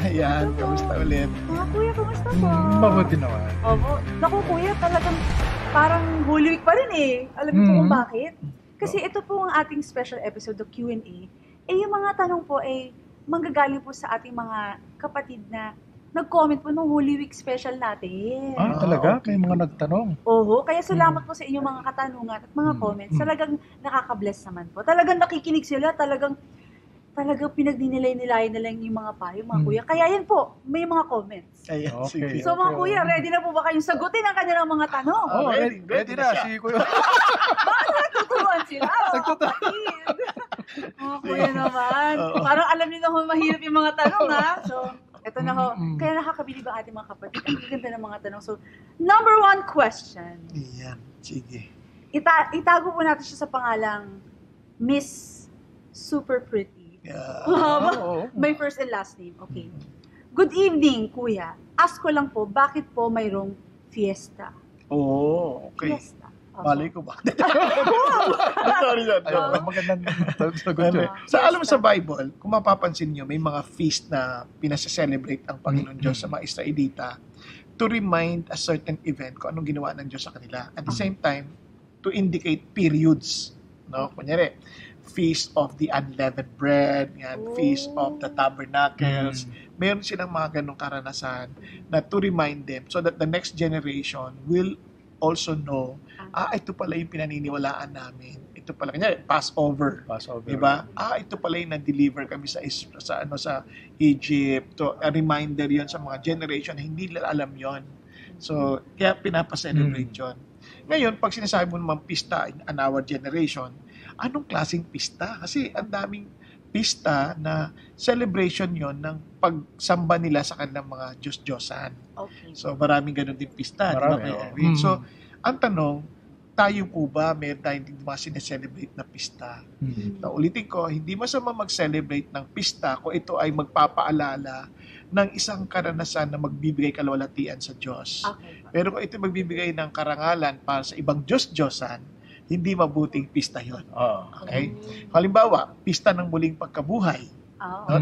Ayan, kamusta ulit? Mga kuya, kamusta po? Mabuti naman. Opo. Naku kuya, talagang parang Holy Week pa rin eh. Alam niyo po kung bakit? Kasi ito po ang ating special episode of Q&A. Yung mga tanong po ay manggagaling po sa ating mga kapatid na nag-comment po nung Holy Week special natin. Talaga? May mga nagtanong? Oho, kaya salamat po sa inyong mga katanungan at mga comments. Talagang nakaka-bless naman po. Talagang nakikinig sila, talagang pinagdinilay-nilay na lang yung mga payo, mga kuya. Kaya yan po, may mga comments. Ayan, sige. So mga kuya, ready na po ba kayong sagutin ang kanilang mga tanong? Ready na. Si Kuya. Bakit nagtuturuan sila? Kapatid. Mga kuya naman. Parang alam niyo na kung mahirap yung mga tanong, ha? So, eto na ho. Kaya nakakabilib ang ating mga kapatid. Ang ganda ng mga tanong. So, number 1 question. Ayan, sige. Itago po natin siya sa pangalang Miss Super Pretty. May first and last name. Okay. Good evening, kuya. Ask ko lang po, bakit po mayroong fiesta? Okay. Fiesta. Malay ko ba? Sorry. Magandang sagot yun. Alam mo sa Bible, kung mapapansin nyo, may mga feast na pinasa-celebrate ang Panginoon Diyos sa mga Israelita to remind a certain event kung anong ginawa ng Diyos sa kanila. At the same time, to indicate periods. No? Kunyari, Feast of the Unleavened Bread, Feast of the Tabernacles. Meron silang mga ganong karanasan na to remind them so that the next generation will also know, ito pala yung pinaniniwalaan namin. Ito pala, kanya Passover. Diba? Ito pala yung na-deliver kami sa Egypt. So, a reminder yon sa mga generation na hindi nila alam yon. So, kaya pinapaselebrate yon. Ngayon, pag sinasabi mo naman pista in our generation, anong klaseng pista? Kasi ang daming pista na celebration yon ng pagsamba nila sa kanilang mga Diyos-Diyosan. Okay. So, maraming ganun din pista. Marami, diba? So, ang tanong, tayo po ba meron tayong mga sineselebrate na pista? Ulitin ko, hindi masama mag-celebrate ng pista kung ito ay magpapaalala ng isang karanasan na magbibigay kalwalhatian sa Diyos. Okay. Pero kung ito magbibigay ng karangalan para sa ibang Diyos-Diyosan, hindi mabuting pista yon. Okay? Halimbawa, pista ng muling pagkabuhay.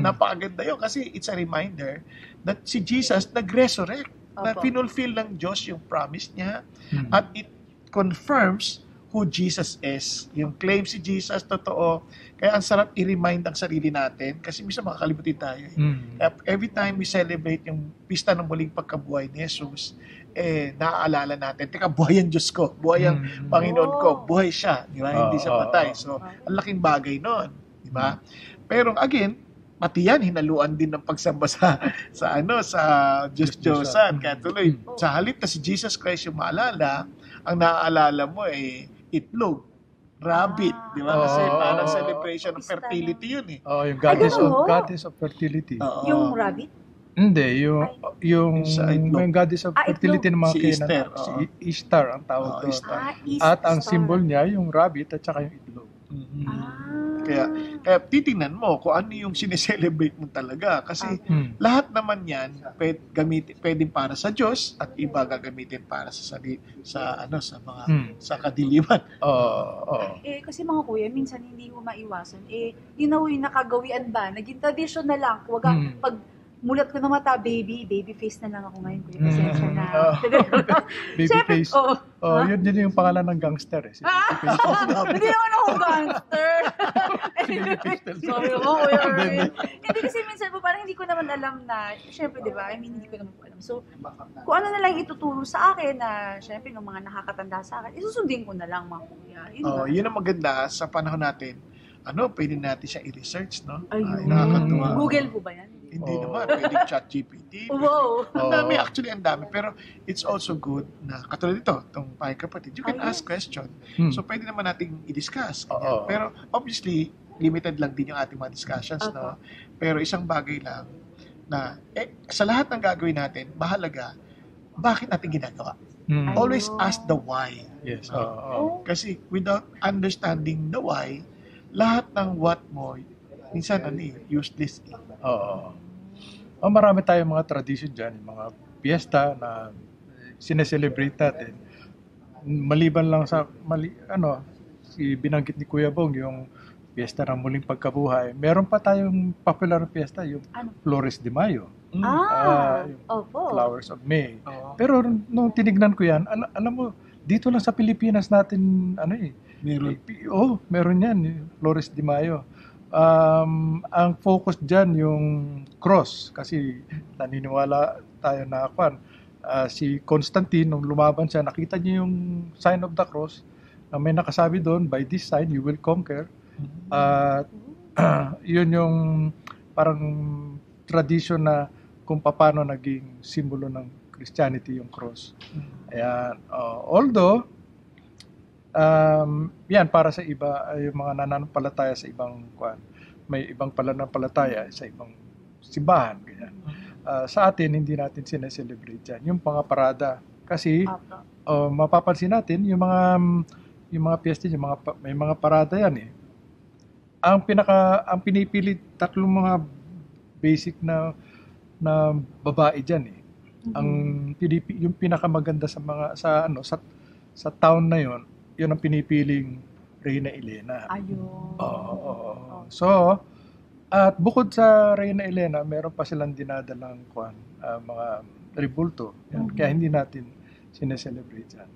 Napakaganda yun kasi it's a reminder that si Jesus nag-resurrect. Na pinulfill ng Diyos yung promise niya at it confirms who Jesus is. Yung claim si Jesus, totoo. Kaya ang sarap i-remind ang sarili natin kasi minsan makakalimutin tayo. Every time we celebrate yung pista ng muling pagkabuhay ni Jesus, naaalala natin, teka, buhay ang Diyos ko, buhay ang Panginoon ko, buhay siya, di ba? Hindi siya patay. So, ang laking bagay nun, di ba? Pero again, pati yan, hinaluan din ng pagsamba sa Diyos-Diyosan. Kaya tuloy, sa halip na si Jesus Christ yung maalala, ang naaalala mo itlog, rabbit, di ba? Kasi parang celebration of fertility yun eh. Yung goddess of fertility. Yung rabbit? Hindi, yung goddess of fertility ng mga Easter. Si Easter ang tawag doon. At ang symbol niya, yung rabbit at saka yung itlog. Kaya titingnan mo kung ano yung sineselebrate mo talaga. Kasi lahat naman yan pwedeng para sa Diyos at iba gagamitin para sa kadiliman. Kasi mga kuya, minsan hindi mo maiwasan. Yun na yung nakagawian ba? Naging tradition na lang. Huwag pag mulat ko na mata, baby face na lang ako ngayon. Kuya, pasensya na. Baby face. Yun yung pangalan ng gangster eh. Hindi naman ako gangster. Sorry ako, kuya. Hindi kasi minsan po, parang hindi ko naman alam na, syempre, di ba? Hindi ko naman po alam. So, kung ano na lang ituturo sa akin na, syempre, ng mga nakakatanda sa akin, isusundin ko na lang, mga kuya. Yun ang maganda sa panahon natin. Pwede natin siya i-research, no? Nakakatuwa. Google po ba yan? Hindi naman, pwedeng ChatGPT. Wow! Ang dami. Pero it's also good na, katulad ito, itong kapatid, you can ask question. So, pwede naman nating i-discuss. Pero, obviously, limited lang din yung ating mga discussions, no? Pero isang bagay lang na, sa lahat ng gagawin natin, mahalaga, bakit natin ginagawa? Always ask the why. Yes. Kasi without understanding the why, lahat ng what mo, minsan useless. Marami tayong mga tradition dyan, mga piyesta na sineselebrate natin. Maliban lang sa, binanggit ni Kuya Bong, yung piyesta ng muling pagkabuhay. Meron pa tayong popular piyesta, yung Flores de Mayo. Yung Opo. Flowers of May. Oo. Pero nung tinignan ko yan, alam mo, dito lang sa Pilipinas natin, Meron. meron yan, Flores de Mayo. Ang focus dyan yung cross, kasi naniniwala tayo na si Constantine, nung lumaban siya, nakita niya yung sign of the cross, na may nakasabi doon, by this sign you will conquer. At yun yung parang tradition na kung paano naging simbolo ng Christianity yung cross. Ayan. Although, yan para sa iba, yung mga nananampalataya sa ibang may ibang pananampalataya sa ibang simbahan. Ganyan. Sa atin, hindi natin sineselebrate yan. Yung pangaparada. Kasi, mapapansin natin, yung mga piyesta, may mga parada yan eh. Ang pinipili, tatlong mga basic na babae diyan eh. Yung pinakamaganda sa town na yon, yun ang pinipiling Reyna Elena. Ayun. So, at bukod sa Reyna Elena, meron pa silang dinadalang mga rebulto. Yan. Kaya hindi natin sineselebrate yan.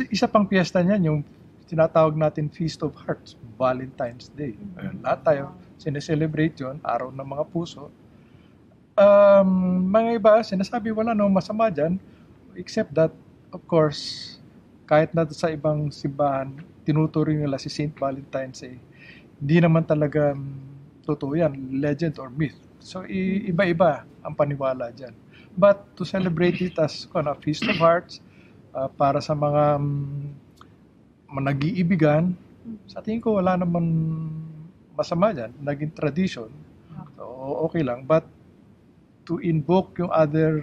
Isa pang piyesta niyan, yung tinatawag natin Feast of Hearts, Valentine's Day. Lahat tayo sineselebrate yun, araw ng mga puso. Mga iba, sinasabi wala no masama dyan, except that, of course, kahit na sa ibang simbahan, tinuturing nila si Saint Valentine's Day, hindi naman talaga totoo yan, legend or myth. So, iba-iba ang paniwala dyan. But to celebrate it as a Feast of Hearts, para sa mga nag-iibigan, sa tingin ko wala naman masama dyan, naging tradition. So, okay lang. But to invoke yung other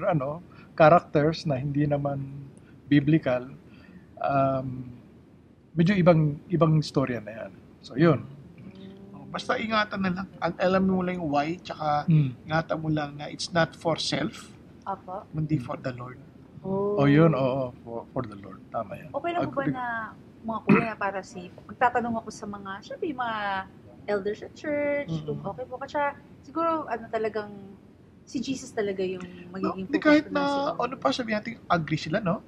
characters na hindi naman biblical, medyo ibang istorya na yan. So, yun. Basta ingatan na lang. Alam mo lang yung why, tsaka ingatan mo lang na it's not for self, kundi for the Lord. Yun, for the Lord. Tama yan. Okay lang po ba na mga kuya para safe? Magtatanong ako sa syempre yung mga elders at church, kung okay po. Kasi siguro, talagang, si Jesus talaga yung magiging focus. Kahit na, pa sabihin natin, agree sila, no?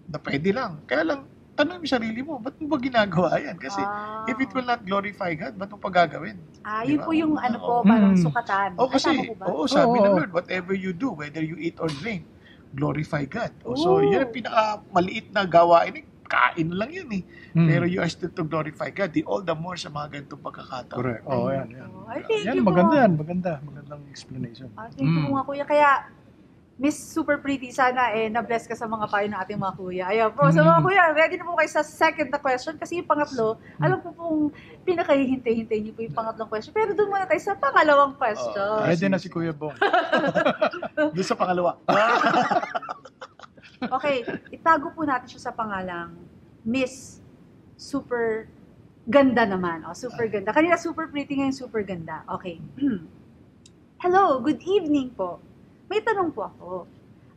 Na pwede lang. Kaya lang, tanong yung sarili mo, ba't mo ba ginagawa yan? Kasi, if it will not glorify God, ba't mo pa gagawin? Yun po yung parang sukatan. Kasi, sabi ng Lord, whatever you do, whether you eat or drink, glorify God. So, yun ang pinakamaliit na gawain. Kain lang yun eh. Pero you are still to glorify God. All the more sa mga ganitong pagkakataon. Correct. Yan. Thank you maganda yan. Magandang explanation. Thank you mga kuya. Kaya, Miss Super Pretty, sana na-bless ka sa mga payo ng ating mga kuya. Ayan po. So mga kuya, ready na po kayo sa second na question. Kasi yung pangatlo, alam po pong pinakahihintay-hintay niyo po yung pangatlong question. Pero doon muna tayo sa pangalawang question. Ready na si Kuya Bong. Doon sa pangalawa. Okay, itago po natin siya sa pangalang Miss Super Ganda naman. Super ganda. Kanina super pretty, ngayon super ganda. Okay. Hello, good evening po. May tanong po ako.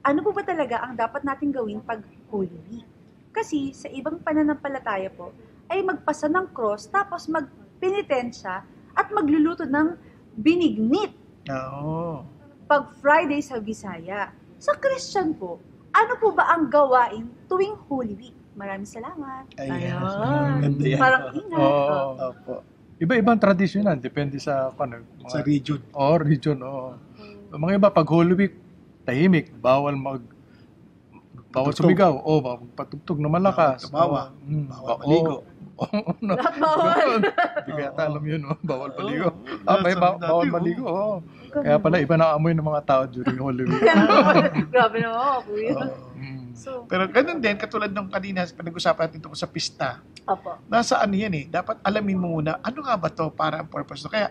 Ano po ba talaga ang dapat natin gawin pag Holy Week? Kasi sa ibang pananampalataya po, ay magpasa ng cross, tapos magpenitensya at magluluto ng binignit. Pag Friday sa Bisaya. Sa Christian po, ano po ba ang gawain tuwing Holy Week? Maraming salamat. Ayun. Parang ingat. Iba-ibang tradisyon yan. Depende sa sa region. Region. Mga iba, pag Holy Week, tahimik. Bawal sumigaw. Bawal magpatugtog na malakas. Bawal maligo. Lahat bawal. Hindi kaya alam yun. Bawal maligo. Bawal maligo. Kaya pala, iba na amoy ng mga tao during Holy Week. Grabe naman, kuya. Pero ganun din, katulad ng kanina, pinag-usapan natin tungkol sa pista. Nasa yan eh, dapat alamin mo muna, ano nga ba to para ang purpose to. Kaya,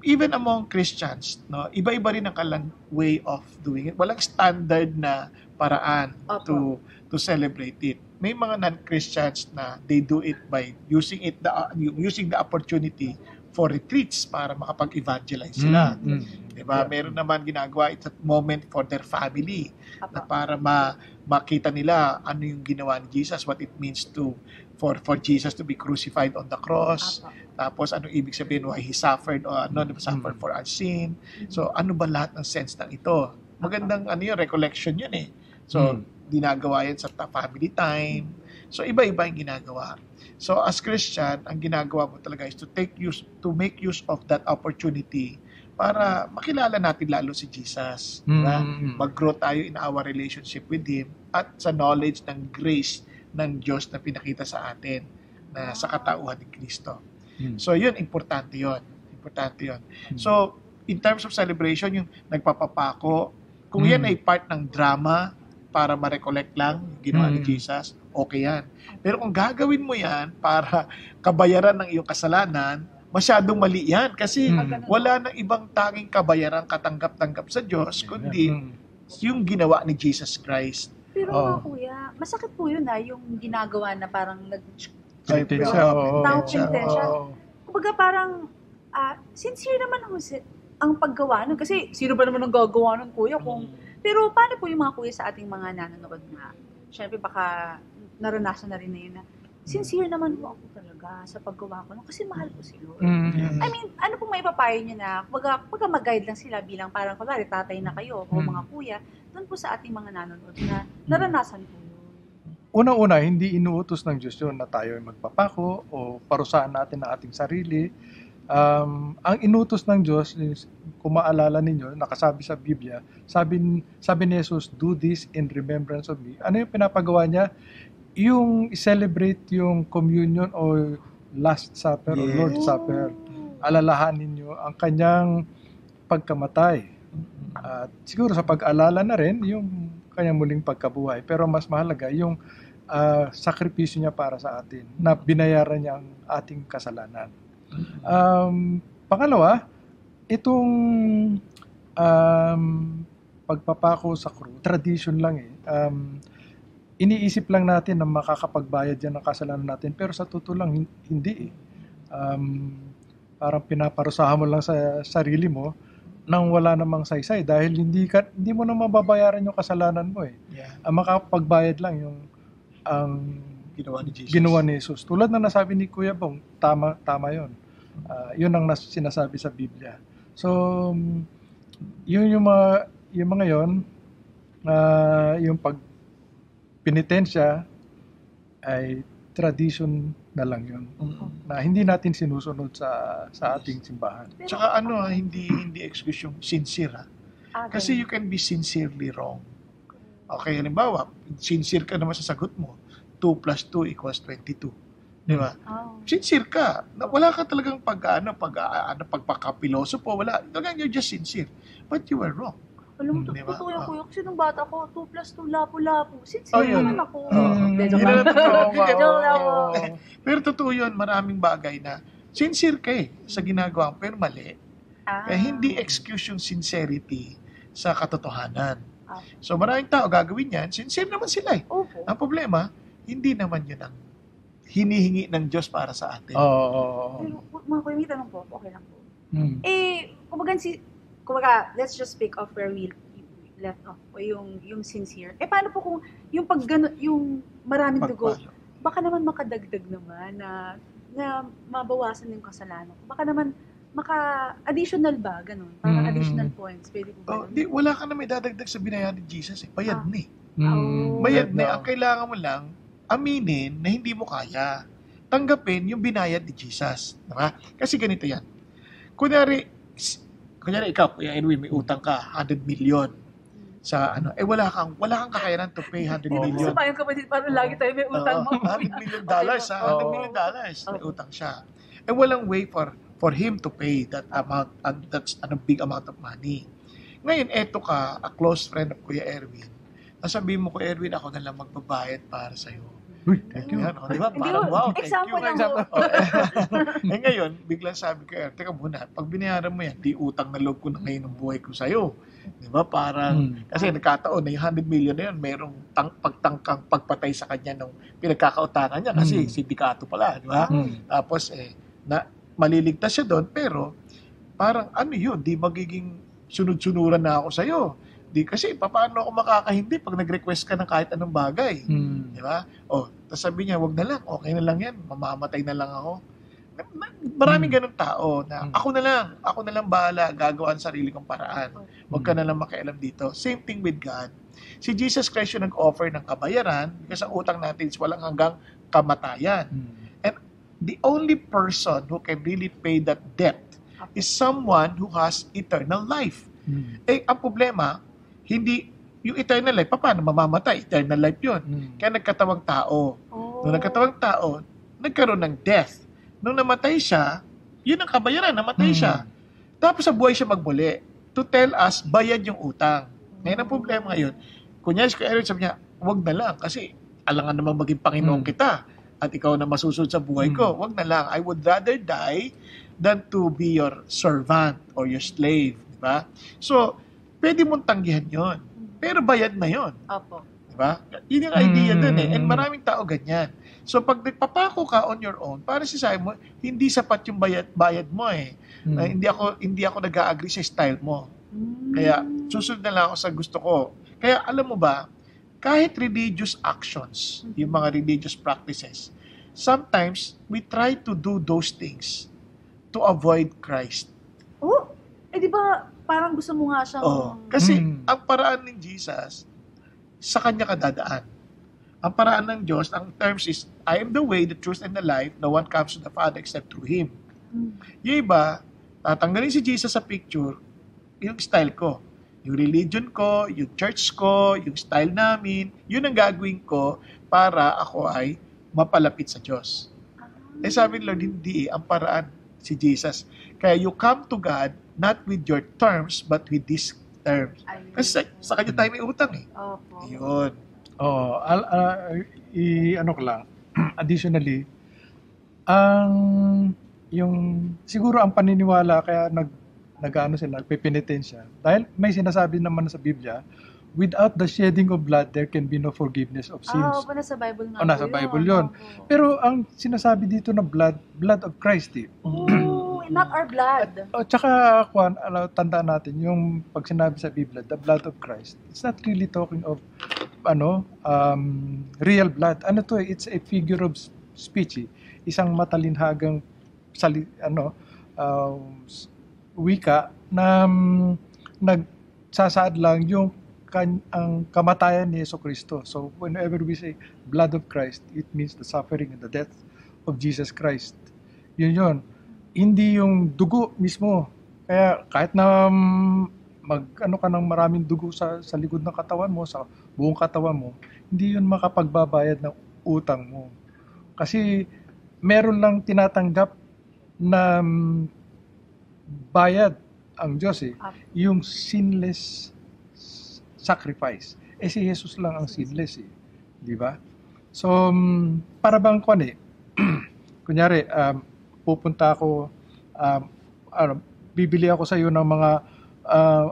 even among Christians, no, iba-iba rin ang kalang way of doing it. Walang standard na paraan to celebrate it. May mga non-Christians na they do it by using the opportunity for retreats para makapag-evangelize sila. Diba? Meron naman ginagawa it's a moment for their family na para makita nila ano yung ginawa ni Jesus, what it means for Jesus to be crucified on the cross. Tapos ano ibig sabihin why he suffered or suffered for our sin. So ano ba lahat ng sense ng ito? Magandang recollection yun eh. So ginagawa yan sa family time. So iba-iba yung ginagawa. So as Christian, ang ginagawa mo talaga is to make use of that opportunity para makilala natin lalo si Jesus. Diba? Mag-grow tayo in our relationship with Him at sa knowledge ng grace ng Diyos na pinakita sa atin na sa katauhan ni Kristo. So yun, importante yun. So in terms of celebration, yung nagpapapako, kung yan ay part ng drama para ma-recollect lang yung ginawa ni Jesus, okay yan. Pero kung gagawin mo yan para kabayaran ng iyong kasalanan, masyadong mali yan kasi wala nang ibang tanging kabayaran katanggap-tanggap sa Diyos kundi yung ginawa ni Jesus Christ. Pero kuya, masakit po yun yung ginagawa na parang Penitensya. Kumbaga parang sincere naman ang paggawa nun kasi sino ba naman ang gagawa nun kuya pero paano po yung mga kuya sa ating mga nanonood na syempre baka naranasan na rin na yun na sincere naman po ako talaga sa paggawa ko kasi mahal ko si Lord. I mean, ano pong maipapayo nyo na pagka mag-guide lang sila bilang parang kunwari tatay na kayo o mga kuya, doon po sa ating mga nanonood na naranasan po yun. Unang-una, hindi inuutos ng Diyos yun na tayo ay magpapako o parusahan natin ang ating sarili. Ang inutos ng Diyos, kung maalala ninyo, nakasabi sa Biblia, sabi ni Jesus, do this in remembrance of me. Ano yung pinapagawa niya? Yung celebrate yung communion o Last Supper o Lord's Supper. Alalahanin nyo ang kanyang pagkamatay. At siguro sa pag-alala na rin, yung kanyang muling pagkabuhay. Pero mas mahalaga yung sakripisyo niya para sa atin, na binayaran niya ang ating kasalanan. Pangalawa, itong pagpapako sa krus, tradition lang eh. Iniisip lang natin na makakapagbayad yan ng kasalanan natin, pero sa totoo lang, hindi eh. Parang pinaparusahan mo lang sa sarili mo nang wala namang saysay dahil hindi mo na mababayaran yung kasalanan mo eh. Ang makakapagbayad lang yung ginawa ni Jesus. Tulad na nasabi ni Kuya Bong, tama yun. Yun ang sinasabi sa Biblia. So, yun yung mga yun, yung penitensya ay tradition na lang yun. Na hindi natin sinusunod sa ating simbahan. Tsaka hindi excuse yung sincere. Kasi you can be sincerely wrong. Okay, halimbawa, sincere ka naman sa sagot mo. 2 + 2 = 22. Di ba? Sincere ka. Wala ka talagang pagpakapilosopo. Wala. Talagang you're just sincere. But you were wrong. Alam mo, totoo yung kuya. Kasi nung bata ko, 2 + 2, lapu-lapu. Sincere naman ako. Pero totoo yun, maraming bagay na sincere ka sa ginagawa mo, pero mali. Kaya hindi excuse yung sincerity sa katotohanan. So maraming tao gagawin yan, sincere naman sila eh. Ang problema, hindi naman yun ang hinihingi ng Diyos para sa atin. Pero mga kuya, may tanong po, okay lang po. Kumbaga, let's just speak of where we left off, o yung sincere. Paano po kung yung yung maraming dugo, baka naman makadagdag naman na mabawasan yung kasalanan. Baka naman additional ba, ganun? Parang additional points. Pwede po ba? Wala ka na may dadagdag sa binayad ni Jesus. Bayad ni. Bayad ni. Ang kailangan mo lang, aminin na hindi mo kaya. Tanggapin yung binayad ni Jesus. Diba? Kasi ganito yan. Kunyari ikaw, Kuya Edwin, may utang ka, 100 million sa wala kang kakayanan to pay 100 million. Sa bayan kapatid, parang lagi tayo may utang mo. $100 million, $100 million, may utang siya. Walang way for him to pay that amount, and that's a big amount of money. Ngayon, eto ka, a close friend of Kuya Erwin, nasabihin mo, Kuya Erwin, ako na lang magbabayad para sa'yo. Thank you. Diba? Parang wow, thank you. Example. Ngayon, biglang sabi ko, teka muna, pag binayaran mo yan, di utang na loob ko na ngayon ng buhay ko sa'yo. Diba? Parang, kasi nagkataon na yung 100 million na yun, merong pagtangkang pagpatay sa kanya ng pinagkakautangan niya kasi sindikato pala. Diba? Tapos, maliligtas siya doon, pero parang yun, di magiging sunod-sunuran na ako sa'yo. Di kasi, paano ako makakahindi pag nag-request ka ng kahit anong bagay? Di ba? Tapos sabi niya, wag na lang, okay na lang yan, mamamatay na lang ako. Maraming ganung tao na ako na lang bahala, gagawa ang sarili kong paraan. Wag ka na lang makialam dito. Same thing with God. Si Jesus Christ yung nag-offer ng kabayaran kasi ang utang natin is walang hanggang kamatayan. And the only person who can really pay that debt is someone who has eternal life. Ang problema, hindi yung eternal life, paano mamamatay? Eternal life yun. Kaya nagkatawang tao. Nung nagkatawang tao, nagkaroon ng death. Nung namatay siya, yun ang kabayaran, namatay siya. Tapos sa buhay siya magmuli to tell us, bayad yung utang. Ngayon ang problema ngayon, kunyari si Eric sabi niya, wag na lang kasi alangan naman maging Panginoon kita at ikaw na masusunod sa buhay ko. Wag na lang. I would rather die than to be your servant or your slave. Diba? So, pwede mong tanggihan yon. Pero bayad na yon. Opo. Diba? Yun yung idea dun eh. And maraming tao ganyan. So, pag nagpapako ka on your own, para sasabi mo, hindi sapat yung bayad mo eh. Hindi ako nag-a-agree sa style mo. Kaya, susunod na lang ako sa gusto ko. Kaya, alam mo ba, kahit religious actions, yung mga religious practices, sometimes, we try to do those things to avoid Christ. Di ba, parang gusto mo nga siyang... Kasi, ang paraan ng Jesus, sa kanya ka dadaan. Ang paraan ng Diyos, ang terms is, I am the way, the truth, and the life. No one comes to the Father except through Him. Yung iba, tatanggalin si Jesus sa picture, yung style ko. Yung religion ko, yung church ko, yung style namin, yun ang gagawin ko para ako ay mapalapit sa Diyos. Sabi ni Lord, hindi ang paraan si Jesus. Kaya you come to God not with your terms, but with these terms. Kasi sa kanya tayo may utang eh. Opo. Yun. Ano ko lang, additionally, siguro ang paniniwala kaya nagpipinitensya. Dahil may sinasabi naman sa Biblia, without the shedding of blood, there can be no forgiveness of sins. Nasa Bible nga. Nasa Bible yun. Pero ang sinasabi dito na blood of Christ eh. Not our blood. Tsaka, tandaan natin, yung pag sinabi sa Biblia, the blood of Christ, it's not really talking of, real blood. It's a figure of speech. Isang matalinhagang wika na nagsasaad lang yung ang kamatayan ni Jesucristo. So, whenever we say blood of Christ, it means the suffering and the death of Jesus Christ. Yun. Hindi yung dugo mismo. Kaya kahit na ka ng maraming dugo sa likod ng katawan mo, sa buong katawan mo, hindi yun makapagbabayad ng utang mo. Kasi meron lang tinatanggap na bayad ang Diyos eh. Yung sinless sacrifice. Si Jesus lang ang sinless eh. Di ba? So, para bang kunyari, pupunta ako, bibili ako sa iyo ng mga,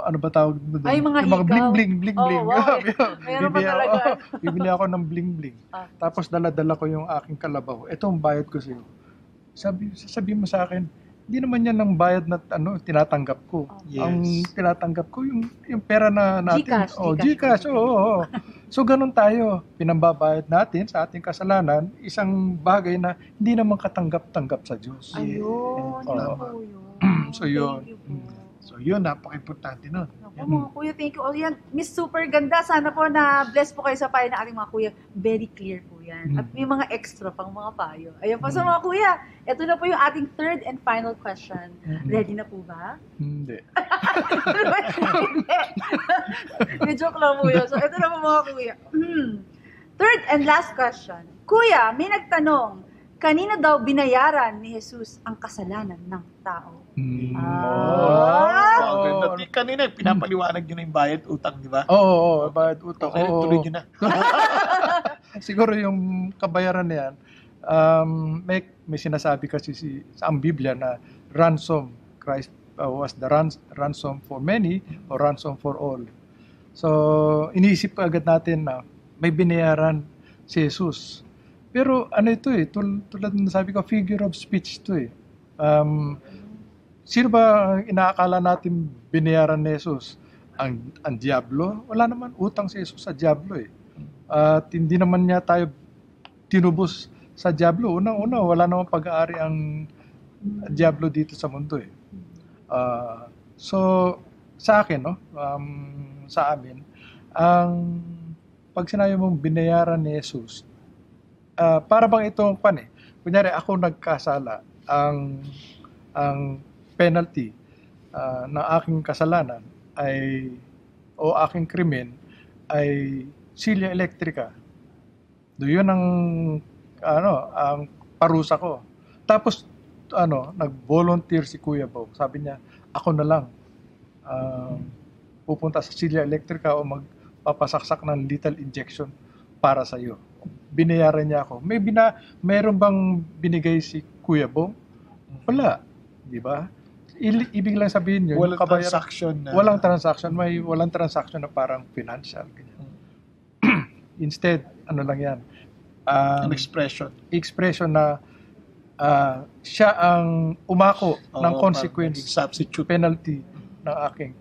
ano ba tawag mo doon? Ay, mga bling-bling. Wow. Mayroon pa talaga. Bibili ako ng bling-bling. Tapos dala-dala ko yung aking kalabaw. Ito ang bayad ko sa iyo. Sabi mo sa akin, hindi naman yan ang bayad na tinatanggap ko. Yes. Ang tinatanggap ko yung pera na natin. Gcash. Oo. So ganun tayo. Pinambabayad natin sa ating kasalanan isang bagay na hindi naman katanggap-tanggap sa Diyos. Ayun. So yun. So yun, napaka-importante nun. Mga kuya, thank you. Yan, Miss Super Ganda. Sana po na bless po kayo sa payo ng ating mga kuya. Very clear po yan. At may mga extra pang mga payo. Ayan po sa mga kuya. Ito na po yung ating third and final question. Ready na po ba? Hindi. Joke lang po yun. So ito na po mga kuya. Third and last question. Kuya, may nagtanong, kanino daw binayaran ni Jesus ang kasalanan ng tao? Kanina, pinapaliwanag nyo na yung bayad utang, di ba? Oo, bayad utang. Okay, tuloy nyo na. Siguro yung kabayaran na yan, may sinasabi kasi sa ang Biblia na ransom. Christ was the ransom for many or ransom for all. So, iniisip agad natin na may binayaran si Jesus. Pero ito tulad na sabi ko, figure of speech to eh. Sino ba inaakala natin binayaran ni Jesus? ang diablo, wala naman utang si Jesus sa diablo eh. At hindi naman niya tayo tinubos sa diablo. Unang-una, wala namang pag-aari ang diablo dito sa mundo eh. So, sa akin, no, sa amin, pag sinabi mong binayaran ni Jesus, para bang itong kunyari ako nagkasala, ang penalty ng aking kasalanan o aking krimen ay silya elektrika. Yun ang parusa ko. Tapos nag-volunteer si Kuya Bo. Sabi niya, ako na lang pupunta sa silya elektrika o magpapasaksak ng lethal injection para sa iyo. Binayaran niya ako. Meron bang binigay si Kuya Bo? Wala, di ba? Ibig lang sabihin yun, walang transaction na walang transaction na parang financial. Instead, lang yan? An expression na siya ang umako ng consequence, substitute penalty ng aking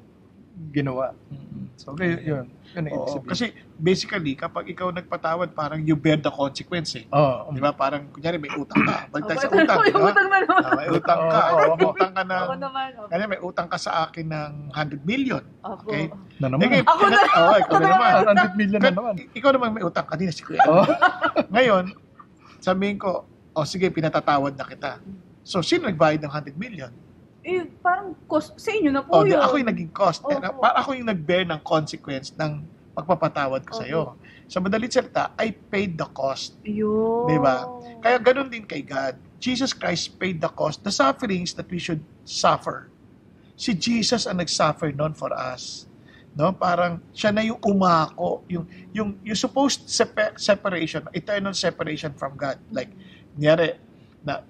ginawa. So, yun ang ibig sabihin. Kasi basically, kapag ikaw nagpatawad, parang you bear the consequence eh. Di ba? Parang, kunyari, may utang ka. Baliktad sa utang. May utang na naman. May utang ka. May utang ka ng... Ako naman. Kanya may utang ka sa akin ng 100 million. Okay? Na naman. Ako na. Ikaw na naman. 100 million na naman. Ikaw naman may utang. Kanina si Kuya. Ngayon, sabihin ko, sige, pinatatawad na kita. So, sino nagbayad ng 100 million? Parang cost sa inyo na po yun. Ako yung naging cost. Ako yung nag-bear ng consequence ng pagpapatawad ko sa'yo. Sa madalit salita, I paid the cost. Yun. Diba? Kaya ganun din kay God. Jesus Christ paid the cost, the sufferings that we should suffer. Si Jesus ang nag-suffer noon for us. No? Parang siya na yung umako, yung supposed separation, eternal separation from God. Like,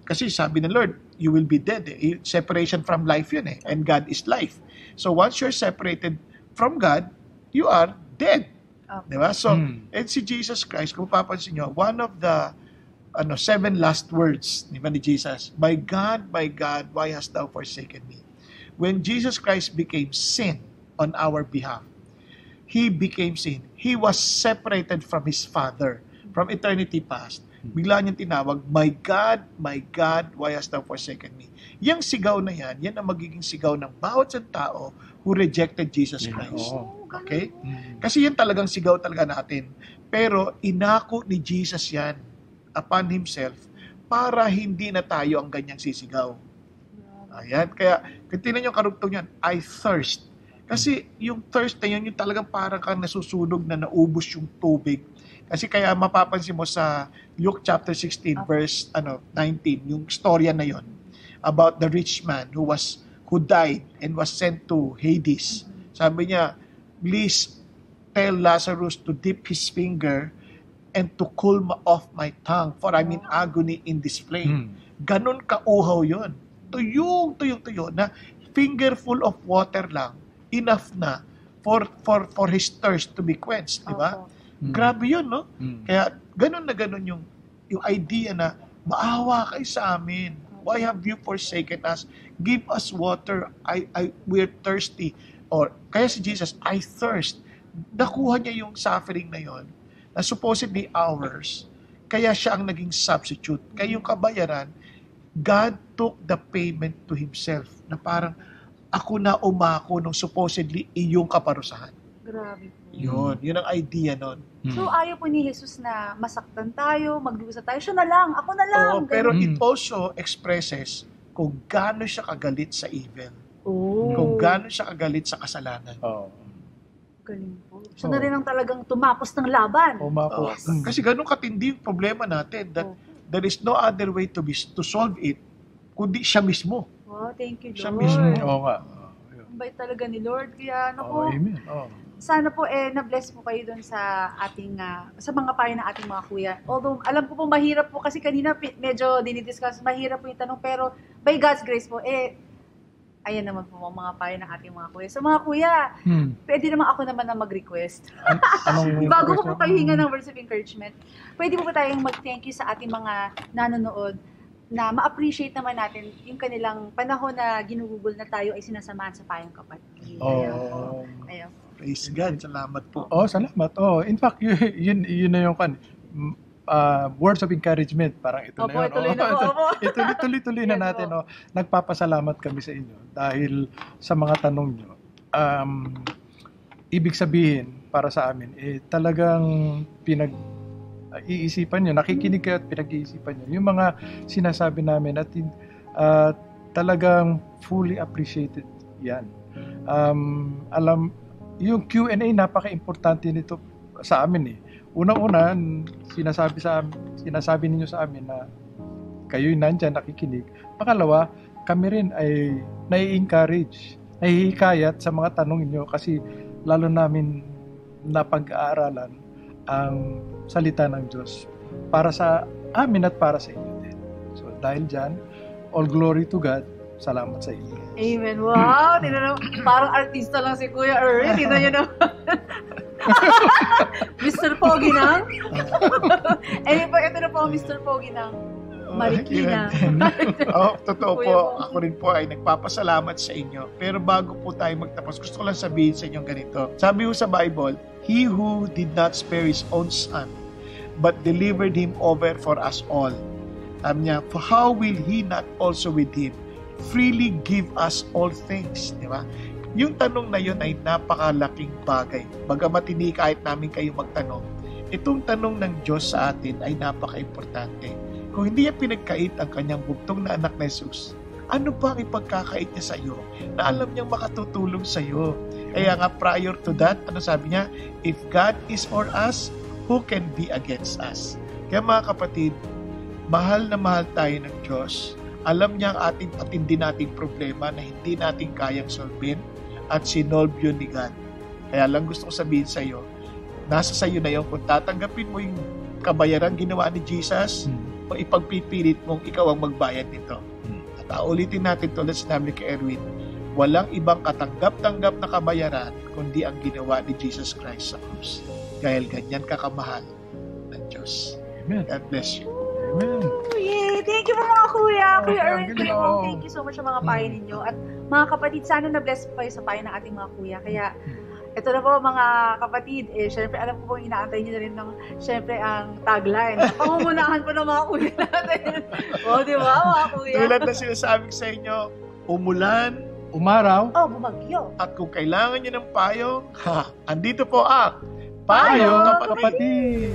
kasi sabi ng Lord, you will be dead. Separation from life yun eh. And God is life. So once you're separated from God, you are dead. Okay. Diba? So, and si Jesus Christ, kung papansin nyo, one of the 7 last words ni Jesus, my God, why hast thou forsaken me? When Jesus Christ became sin on our behalf, He became sin. He was separated from His Father from eternity past. Bigla niyang tinawag, my God, why hast thou forsaken me? Yang sigaw na yan ang magiging sigaw ng bawat isang tao who rejected Jesus Christ. Okay? Kasi yan talagang sigaw talaga natin. Pero inako ni Jesus yan upon Himself para hindi na tayo ang ganyang sisigaw. Ayan. Kaya, kung tingnan yung karugtong yan, I thirst. Kasi yung thirst na yun, yung talagang parang kang nasusunog na naubos yung tubig. Kasi kaya mapapansin mo sa Luke chapter 16 verse 19, yung storya na yon about the rich man who died and was sent to Hades. Sabi niya, please tell Lazarus to dip his finger and to cool off my tongue, for I'm in agony in this flame. Ganon kauhaw yon. Tuyo na finger full of water lang, enough na for his thirst to be quenched, di ba? Grabe yun, no? Kaya ganun na ganun yung idea na maawa kayo sa amin. Why have you forsaken us? Give us water. We're thirsty. Or kaya si Jesus, I thirst. Nakuha niya yung suffering na yon na supposedly ours. Kaya siya ang naging substitute. Kaya yung kabayaran, God took the payment to Himself na parang ako na umako nung supposedly iyong kaparusahan. Grabe po. Yun ang idea nun. So ayaw po ni Jesus na masaktan tayo, magdusa tayo. Siya na lang, ako na lang. Pero it also expresses kung gaano siya kagalit sa evil. Kung gaano siya kagalit sa kasalanan. Galing po. Siya na rin ang talagang tumapos ng laban. Kasi ganun katindi yung problema natin that there is no other way to solve it kundi siya mismo. Thank you, Lord. Siya mismo. Ang bait talaga ni Lord. Kaya amen. Sana po na-bless po kayo doon sa ating sa mga payo ng ating mga kuya. Although alam ko po mahirap po kasi kanina medyo dinidiscuss, mahirap po yung tanong, pero by God's grace po ayan naman po mga payo ng ating mga kuya. So mga kuya, pwede naman ako naman na mag-request. Bago ko po kayo hinga ng words of encouragement, pwede po tayong mag-thank you sa ating mga nanonood na ma-appreciate naman natin yung kanilang panahon na ginugugol na tayo ay sinasamahan sa payong kapatid. kapatid. Oh. Ayan. Praise God. Salamat po. Oh, salamat. Oh, in fact, yun na yung words of encouragement. Parang ito Opo, na yun. ituloy na po. Opo. Tuloy na Yes, natin. po. Oh. Nagpapasalamat kami sa inyo dahil sa mga tanong nyo. Ibig sabihin, para sa amin, talagang iisipan nyo, nakikinig kayo at pinag-iisipan nyo. Yung mga sinasabi namin at talagang fully appreciated yan. Yung Q&A, napaka-importante nito sa amin eh. Unang-una, sinasabi ninyo sa amin na kayo'y nandyan, nakikinig. Pangalawa, kami rin ay nai-encourage, nahihikayat sa mga tanong niyo kasi lalo namin napag-aaralan ang salita ng Diyos para sa amin at para sa inyo din. So dahil dyan, all glory to God. Salamat sa inyo. Amen. Wow! Parang artista lang si Kuya Erwin. Tignan nyo naman. Mr. Pogi nang. Ito na po, Mr. Pogi nang. Marikina. Totoo po. Ako rin po ay nagpapasalamat sa inyo. Pero bago po tayo magtapos, gusto ko lang sabihin sa inyo ganito. Sabi po sa Bible, He who did not spare His own Son, but delivered Him over for us all. Sabi niya, for how will He not also with Him freely give us all things? Di ba? Yung tanong na yun ay napakalaking bagay. Bagamat hindi kahit namin kayo magtanong, itong tanong ng Diyos sa atin ay napaka-importante. Kung hindi niya pinagkait ang kanyang bugtong na anak na Jesus, ano pa ang ipagkakait niya sa iyo na alam niyang makatutulong sa iyo? Kaya nga prior to that, ano sabi niya? If God is for us, who can be against us? Kaya mga kapatid, mahal na mahal tayo ng Diyos. Alam niya ang ating patindi nating problema na hindi natin kayang solvin at sinolve yun ni God. Kaya lang gusto ko sabihin sa iyo, nasa sa iyo na yun kung tatanggapin mo yung kabayaran ginawa ni Jesus o ipagpipilit mong ikaw ang magbayad nito. At ulitin natin tulad sinabi kay Erwin, walang ibang katanggap-tanggap na kabayaran kundi ang ginawa ni Jesus Christ sa krus. Dahil ganyan kakamahal ng Diyos. Amen. God bless you. Amen. Yay! Thank you po mga kuya. Kuya Okay, Erwin, ang galing, thank you so much sa mga payo ninyo. At mga kapatid, sana na-bless po kayo sa payo ng ating mga kuya. Kaya, ito na po mga kapatid, syempre alam ko pong inaantay nyo na rin ng, syempre ang tagline. Pangumunahan po ng mga kuya natin. O, di ba mga kuya? Tulad na sinasabi sa inyo, umulan, Umaraw, Bumagyo. at kung kailangan nyo ng payong, andito po ang Payo Payong Kapatid. Kapatid.